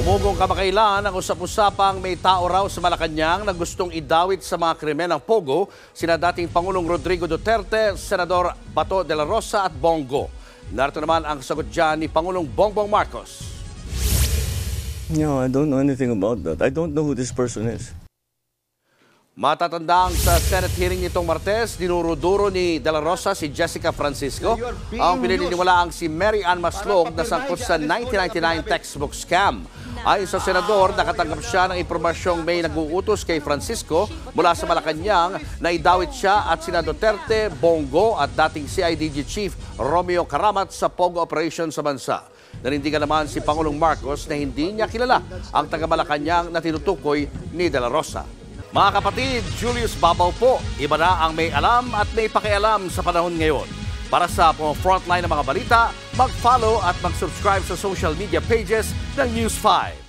Pugong kamakailan ang usap-usapang may tao raw sa Malacanang na gustong idawit sa mga krimen ng Pogo sina dating Pangulong Rodrigo Duterte, Senador Bato de la Rosa at Bongo. Narito naman ang sagot dyan ni Pangulong Bongbong Marcos. No, I don't know anything about that. I don't know who this person is. Matatandang sa Senate hearing nitong Martes, dinuro-duro ni De La Rosa si Jessica Francisco. Ang pinaniniwalaang si Mary Ann Maslog na sangkot sa 1999 textbook scam. Ayon sa senador, nakatanggap siya ng impormasyong may nag-uutos kay Francisco mula sa Malacanang na idawit siya at sina Duterte, Bongo at dating CIDG Chief Romeo Caramat sa Pogo operation sa bansa. Nanindigan naman si Pangulong Marcos na hindi niya kilala ang taga-Malacanang na tinutukoy ni De La Rosa. Mga kapatid, Julius Babaw po. Iba na ang may alam at may pakialam sa panahon ngayon. Para sa frontline ng mga balita, mag-follow at mag-subscribe sa social media pages ng News 5.